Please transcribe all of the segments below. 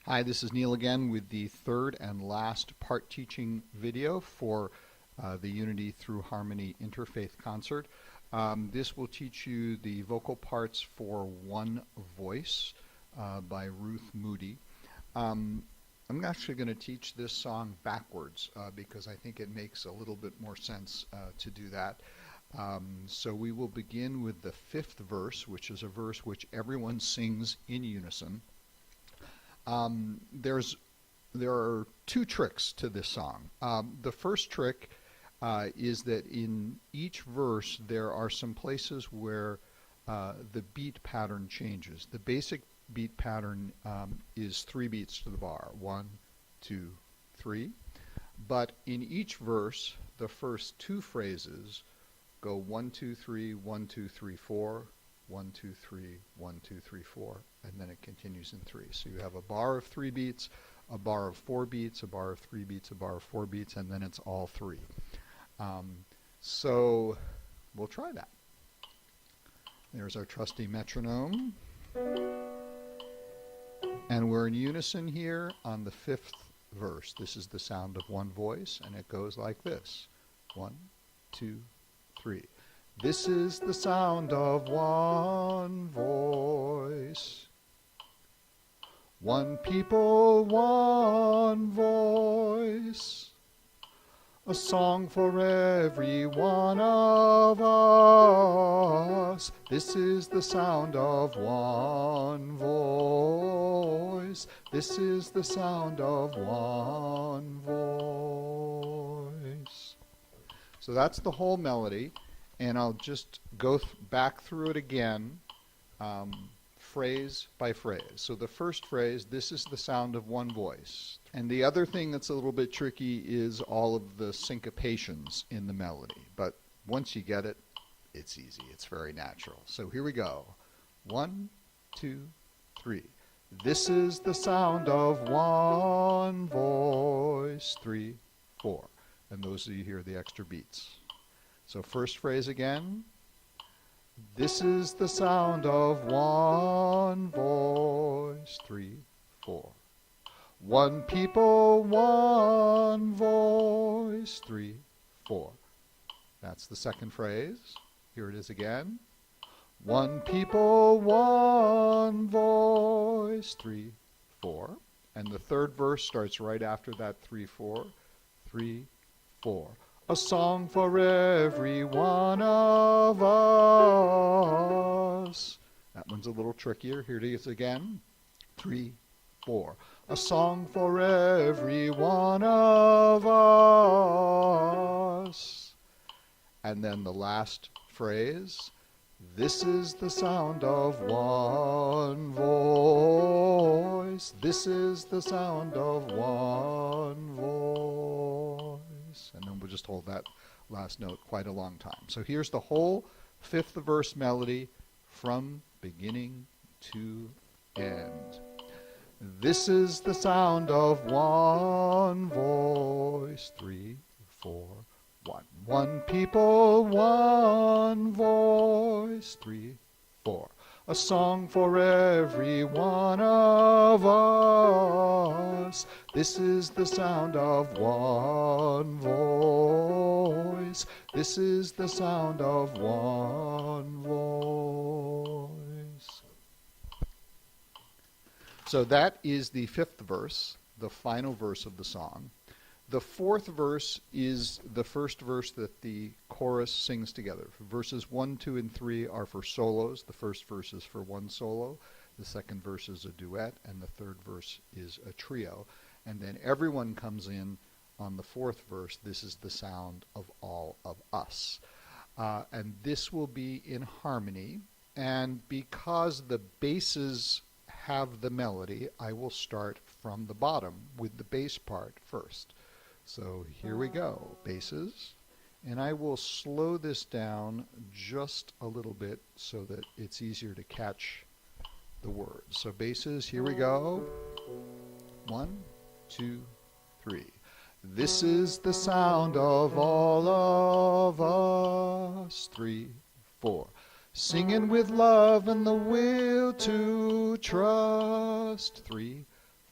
Hi, this is Neil again with the third and last part teaching video for the Unity Through Harmony Interfaith concert. This will teach you the vocal parts for One Voice by Ruth Moody. I'm actually going to teach this song backwards because I think it makes a little bit more sense to do that. So we will begin with the fifth verse, which is a verse which everyone sings in unison. There are two tricks to this song. The first trick is that in each verse there are some places where the beat pattern changes. The basic beat pattern is 3 beats to the bar, 1, 2, 3. But in each verse, the first 2 phrases go 1, 2, 3, 1, 2, 3, 4, 1, 2, 3, 1, 2, 3, 4, and then it continues in 3. So you have a bar of 3 beats, a bar of 4 beats, a bar of 3 beats, a bar of 4 beats, and then it's all 3. So we'll try that. There's our trusty metronome. And we're in unison here on the 5th verse. This is the sound of one voice, and it goes like this. 1, 2, 3. This is the sound of one voice. One people, one voice. A song for every one of us. This is the sound of one voice. This is the sound of one voice. So that's the whole melody. And I'll just go back through it again, phrase by phrase. So the first phrase, this is the sound of one voice. And the other thing that's a little bit tricky is all of the syncopations in the melody. But once you get it, it's easy. It's very natural. So here we go. 1, 2, 3. This is the sound of one voice. 3, 4. And those of you hear the extra beats. So first phrase again. This is the sound of one voice. 3, 4. One people, one voice. 3, 4. That's the second phrase. Here it is again. One people, one voice. 3, 4. And the third verse starts right after that 3, 4. 3, 4. A song for every one of us. That one's a little trickier. Here it is again. 3, 4. A song for every one of us. And then the last phrase. This is the sound of one voice. This is the sound of one voice. And then we'll just hold that last note quite a long time. So here's the whole 5th verse melody from beginning to end. This is the sound of one voice. 3, 4, 1. One people, one voice. 3, 4. A song for every one of us. This is the sound of one voice. This is the sound of one voice. So that is the 5th verse, the final verse of the song. The 4th verse is the first verse that the chorus sings together. Verses 1, 2, and 3 are for solos. The first verse is for one solo. The second verse is a duet. And the third verse is a trio. And then everyone comes in on the 4th verse. This is the sound of all of us. And this will be in harmony. And because the basses have the melody, I will start from the bottom with the bass part first. So here we go, basses, and I will slow this down just a little bit so that it's easier to catch the words. So basses, here we go. 1, 2, 3. This is the sound of all of us. 3, 4. Singing with love and the will to trust. 3,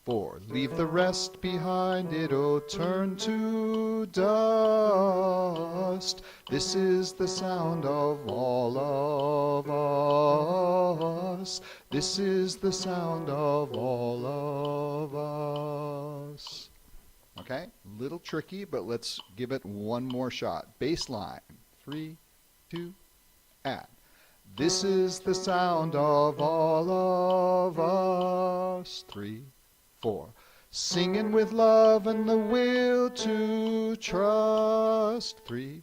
4. Leave the rest behind, it'll turn to dust. This is the sound of all of us. This is the sound of all of us. Okay, a little tricky, but let's give it one more shot. Bass line. 3, 2, and. This is the sound of all of us. 3, 4. Singing with love and the will to trust. 3,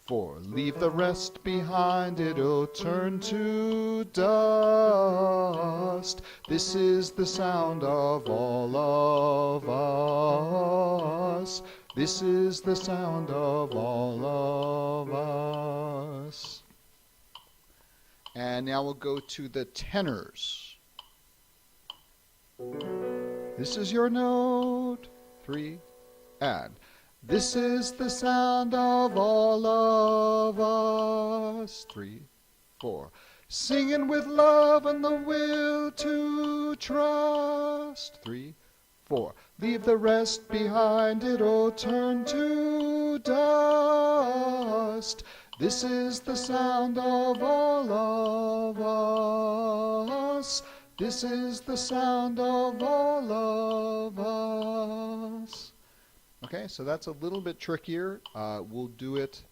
4. Leave the rest behind, it'll turn to dust. This is the sound of all of us. This is the sound of all of us. And now we'll go to the tenors. This is your note. 3, and. This is the sound of all of us. 3, 4. Singing with love and the will to trust. 3, 4. Leave the rest behind, it'll turn to dust. This is the sound of all of us. This is the sound of all of us. Okay, so that's a little bit trickier. We'll do it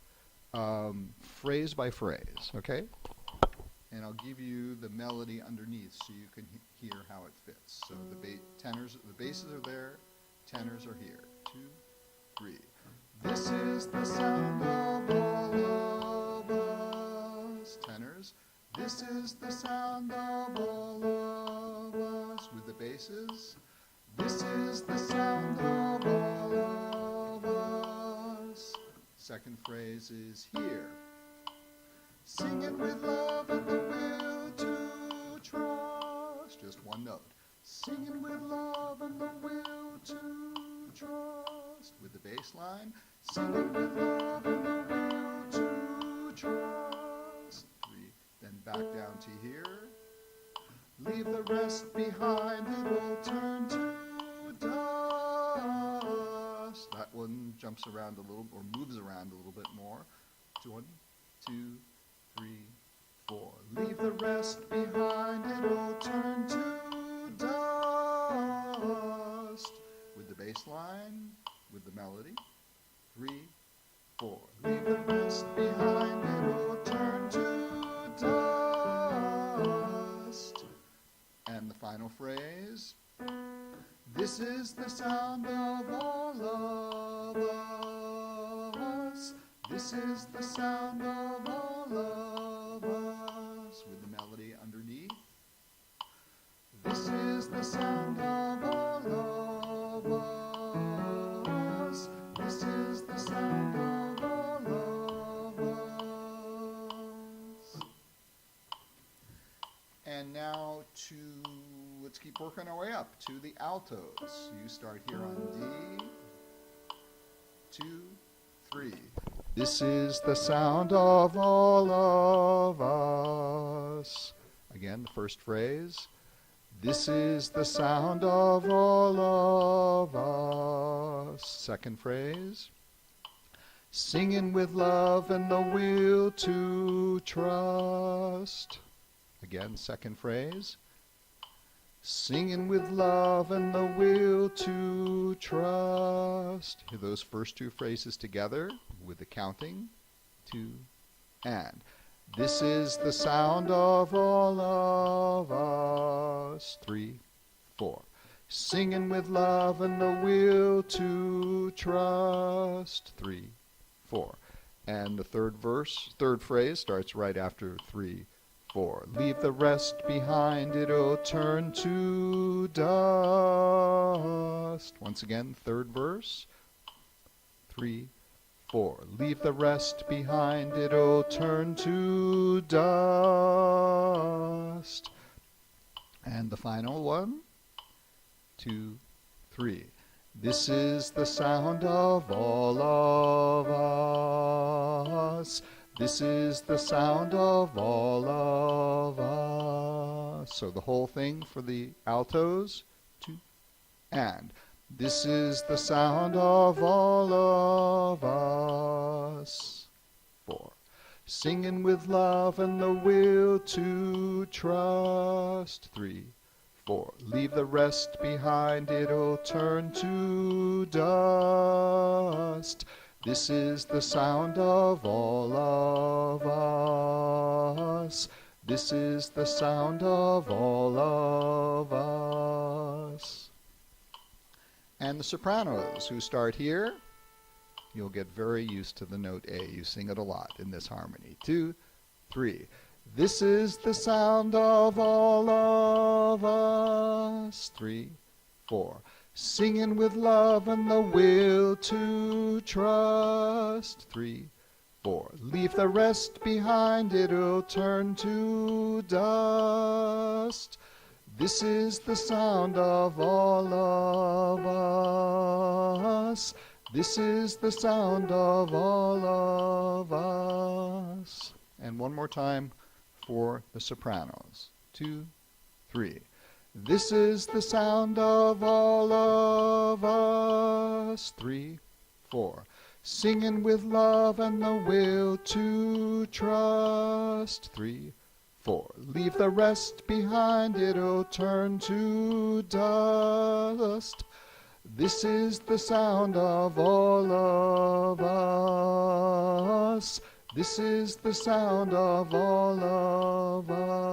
phrase by phrase, okay? And I'll give you the melody underneath so you can hear how it fits. So the basses are there, tenors are here. 2, 3. This is the sound of all of us. Tenors. This is the sound of all of us. With the basses. This is the sound of all of us. Second phrase is here. Singing with love and the will to trust. Just one note. Singing with love and the will to trust. With the bass line. Singing with love and the will to trust. 3. Then back down to here. Leave the rest behind, it will turn to dust. That one jumps around a little, or moves around a little bit more. 1, 2, 3, 4. Leave the rest behind, it will turn to dust. With the bass line, with the melody. 3, 4. Leave the rest behind, it will turn to dust. And the final phrase. This is the sound of all of us. This is the sound of all of us. With the melody underneath. This is the sound of all of us. This is the sound of all of us. And now let's keep working our way up to the altos. You start here on D. 2, 3. This is the sound of all of us. Again, the first phrase. This is the sound of all of us. Second phrase. Singing with love and the will to trust. Again, second phrase. Singing with love and the will to trust. Hear those first two phrases together with the counting. 2, and. This is the sound of all of us. 3, 4. Singing with love and the will to trust. 3, 4. And the third phrase starts right after 3, 4. Leave the rest behind, it'll turn to dust. Once again, third verse. 3, 4. Leave the rest behind, it'll turn to dust. And the final one. 2, 3. This is the sound of all of us. This is the sound of all of us. So the whole thing for the altos. 2, And this is the sound of all of us. 4. Singing with love and the will to trust. 3, 4. Leave the rest behind, it'll turn to dust. This is the sound of all of us. This is the sound of all of us. And the sopranos who start here, you'll get very used to the note A. You sing it a lot in this harmony. 2, 3. This is the sound of all of us. 3, 4. Singing with love and the will to trust. 3, 4. Leave the rest behind, it'll turn to dust. This is the sound of all of us. This is the sound of all of us. And one more time for the sopranos. 2, 3. This is the sound of all of us. 3, 4. Singing with love and the will to trust. 3, 4. Leave the rest behind, it'll turn to dust. This is the sound of all of us. This is the sound of all of us.